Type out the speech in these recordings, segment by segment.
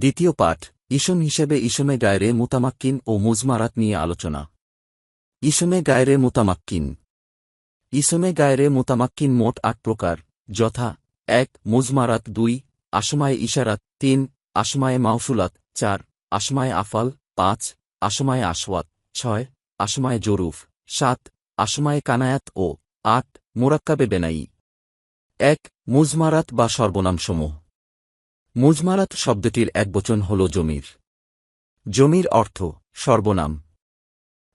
দ্বিতীয় পাঠ ইসম হিসেবে ইসমে গায়রে মুতামাক্কিন ও মুজমারাত নিয়ে আলোচনা। ইসমে গায়রে মুতামাক্কিন। ইসমে গায়রে মুতামাক্কিন মোট ৮ প্রকার, যথা: ১ মুজমারাত, ২ আসমায়ে ইশারাত, ৩ আসমায়ে মাওসুলাত, ৪ আসমায়ে আফাল, ৫ আসমায়ে আসওয়াত, ৬ আসমায়ে জরুফ, ৭ আসমায়ে কানায়াত ও ৮ মুরাক্কাবে বেনাই। ১ মুজমারাত বা সর্বনামসমূহ। মুজমারাত শব্দটির একবচন হল জমির। জমির অর্থ সর্বনাম।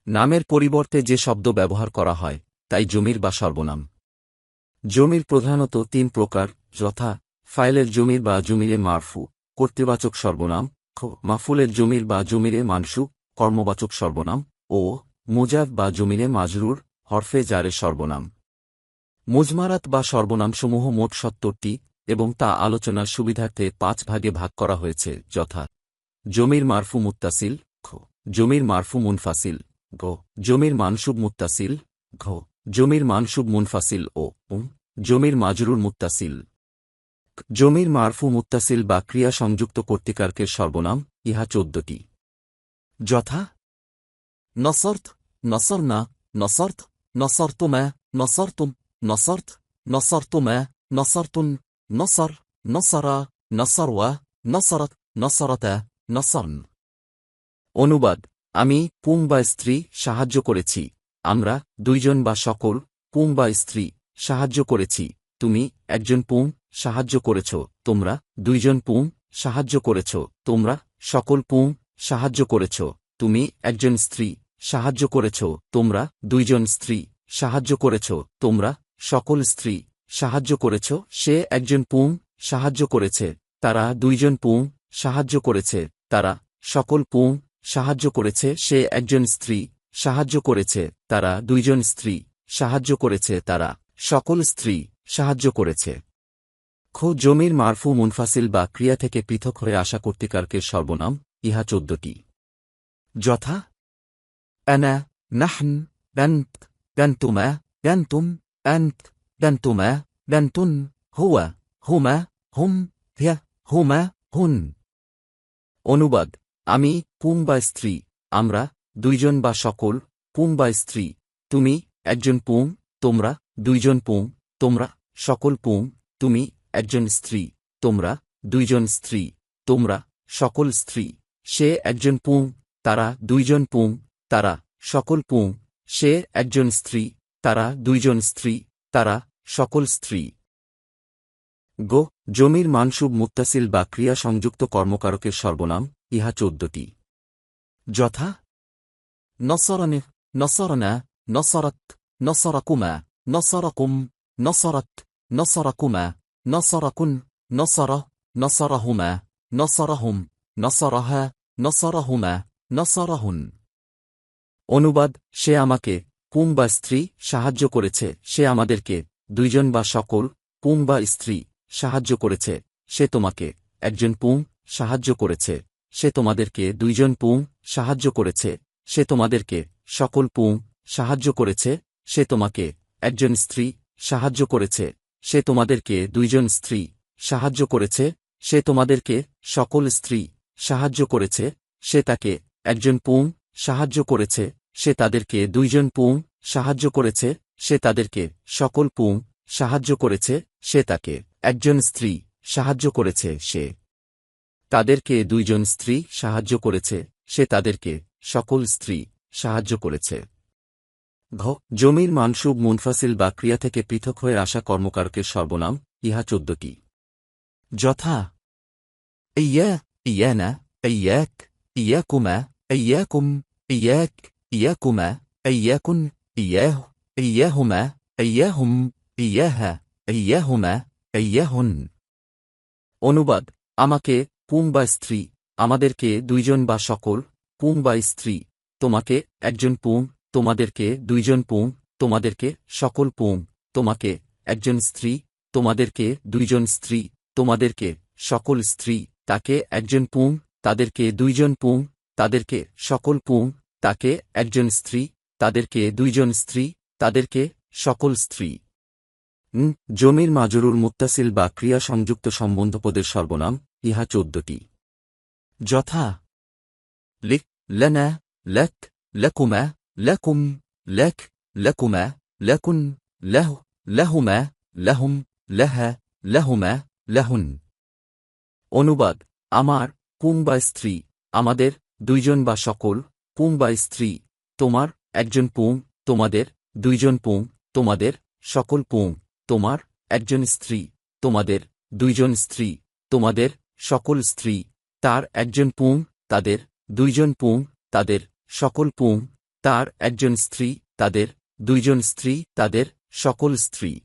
নামের পরিবর্তে যে শব্দ ব্যবহার করা হয় তাই জমির বা সর্বনাম। জমির প্রধানত ৩ প্রকার, যথা: ফাইলের জমির বা জমিরে মারফু, কর্তৃবাচক সর্বনাম; মাফুলের জমির বা জমিরে মানসুব, কর্মবাচক সর্বনাম; ও মুজাফ বা জমিরে মাজরুর, হরফে জারে সর্বনাম। মুজমারাত বা সর্বনামসমূহ মোট ৭০টি এবং তা আলোচনার সুবিধার্থে ৫ ভাগে ভাগ করা হয়েছে, যথা: জমির মারফু মুত্তাসিল, খ জমির মারফু মুনফাসিল, গ জমির মানসুব মুত্তাসিল, ঘ জমির মানসুব মুনফাসিল ও জমির মাজরুর মুত্তাসিল। জমির মারফু মুত্তাসিল বা ক্রিয়া সংযুক্ত কর্তৃকারকের সর্বনাম ইহা ১৪টি, যথা: নসরত, নসরনা, নসরত, নসরতুমা, নসরতুম, নসরত, নসরতুমা, নসরতুন, নসর, নসরা, নসরওয়া, নসরত, নসরতা, নসরন। অনুবাদ: আমি পুং বা স্ত্রী সাহায্য করেছি, আমরা দুইজন বা সকল পুং বা স্ত্রী সাহায্য করেছি, তুমি একজন পুং সাহায্য করেছ, তোমরা দুইজন পুং সাহায্য করেছ, তোমরা সকল পুং সাহায্য করেছ, তুমি একজন স্ত্রী সাহায্য করেছ, তোমরা দুইজন স্ত্রী সাহায্য করেছ, তোমরা সকল স্ত্রী সাহায্য করেছ, সে একজন পুং সাহায্য করেছে, তারা দুইজন পুং সাহায্য করেছে, তারা সকল পুং সাহায্য করেছে, সে একজন স্ত্রী সাহায্য করেছে, তারা দুইজন স্ত্রী সাহায্য করেছে, তারা সকল স্ত্রী সাহায্য করেছে। খ জমির মারফু মুনফাসিল বা ক্রিয়া থেকে পৃথক হয়ে আসা কর্তৃকারকের সর্বনাম ইহা ১৪টি, যথা: আনা, নাহন, আনত, আনতুমা, আনতুম, আনত, আনতুমা, আনতুন, হুয়া, হুমা, হুম, হিয়া, হুমা, হুন। অনুবাদ: আমি পুং বা স্ত্রী, আমরা দুইজন বা সকল পুং বা স্ত্রী, তুমি একজন পুং, তোমরা দুইজন পুং, তোমরা সকল পুং, তুমি একজন স্ত্রী, তোমরা দুইজন স্ত্রী, তোমরা সকল স্ত্রী, সে একজন পুং, তারা দুইজন পুং, তারা সকল পুং, সে একজন স্ত্রী, তারা দুইজন স্ত্রী, তারা সকল স্ত্রী। গো জমির মানসুব মুত্তাসিল বা ক্রিয়া সংযুক্ত কর্মকারকের সর্বনাম ইহা ১৪টি, যথা: নসরনে, নসরনা, নসরত, নসরকুমা, নসরকুম, নসরত, নসরকুমা, নসরকুন, নসর, নসরহুমা, নসরহুম, নসরহা, নসরহুমা, নসরহুন। অনুবাদ: সে আমাকে পুং বা স্ত্রী সাহায্য করেছে, সে আমাদেরকে দুইজন বা সকল পুং বা স্ত্রী সাহায্য করেছে, সে তোমাকে একজন পুং সাহায্য করেছে, সে তোমাদেরকে দুইজন পুং সাহায্য করেছে, সে তোমাদেরকে সকল পুং সাহায্য করেছে, সে তোমাকে একজন স্ত্রী সাহায্য করেছে, সে তোমাদেরকে দুইজন স্ত্রী সাহায্য করেছে, সে তোমাদেরকে সকল স্ত্রী সাহায্য করেছে, সে তাকে একজন পুং সাহায্য করেছে, সে তাদেরকে দুইজন পুং সাহায্য করেছে, সে তাদেরকে সকল পুং সাহায্য করেছে, সে তাকে একজন স্ত্রী সাহায্য করেছে, সে তাদেরকে দুইজন স্ত্রী সাহায্য করেছে, সে তাদেরকে সকল স্ত্রী সাহায্য করেছে। ঘ জমির মানসুব মুনফাসিল বা ক্রিয়া থেকে পৃথক হয়ে আসা কর্মকারকের সর্বনাম ইহা ১৪টি, যথা: ইয়া, ইয়ানা, ইয়াক, ইয়াকুমা, ইয়াকুম, ইয়াক, ইয়াকুমা, ইয়াকুন, ইয়াহ, ইয়াহুমা, ইয়াহুম, ইয়াহা, ইয়াহুমা, ইয়াহুন। অনুবাদ: আমাকে পুং বা স্ত্রী, আমাদেরকে দুইজন বা সকল পুং বা স্ত্রী, তোমাকে একজন পুং, তোমাদেরকে দুইজন পুং, তোমাদেরকে সকল পুং, তোমাকে একজন স্ত্রী, তোমাদেরকে দুইজন স্ত্রী, তোমাদেরকে সকল স্ত্রী, তাকে একজন পুং, তাদেরকে দুইজন পুং, তাদেরকে সকল পুং, তাকে একজন স্ত্রী, তাদেরকে দুইজন স্ত্রী, তাদেরকে সকল স্ত্রী। জমির মাজরুর মুত্তাসিল বা ক্রিয়া সংযুক্ত সম্বন্ধপদের সর্বনাম ইহা ১৪টি, যথা লিক লানা লাক লাকুমা লাকুম লাক লাকুমা লাকুন লাহ লাহুমা লাহুম লাহা লাহুমা লাহুন। অনুবাদ আমার কুম বা স্ত্রী, আমাদের, দুইজন বা সকল, কুম বা স্ত্রী, তোমার, একজন পুং, তোমাদের, দুইজন পুং, তোমাদের, সকল পুং, তোমার, একজন স্ত্রী, তোমাদের, দুইজন স্ত্রী, তোমাদের, সকল স্ত্রী, তার একজন পুং, তাদের, দুইজন পুং, তাদের, সকল পুং, তার একজন স্ত্রী, তাদের, দুইজন স্ত্রী, তাদের, সকল স্ত্রী।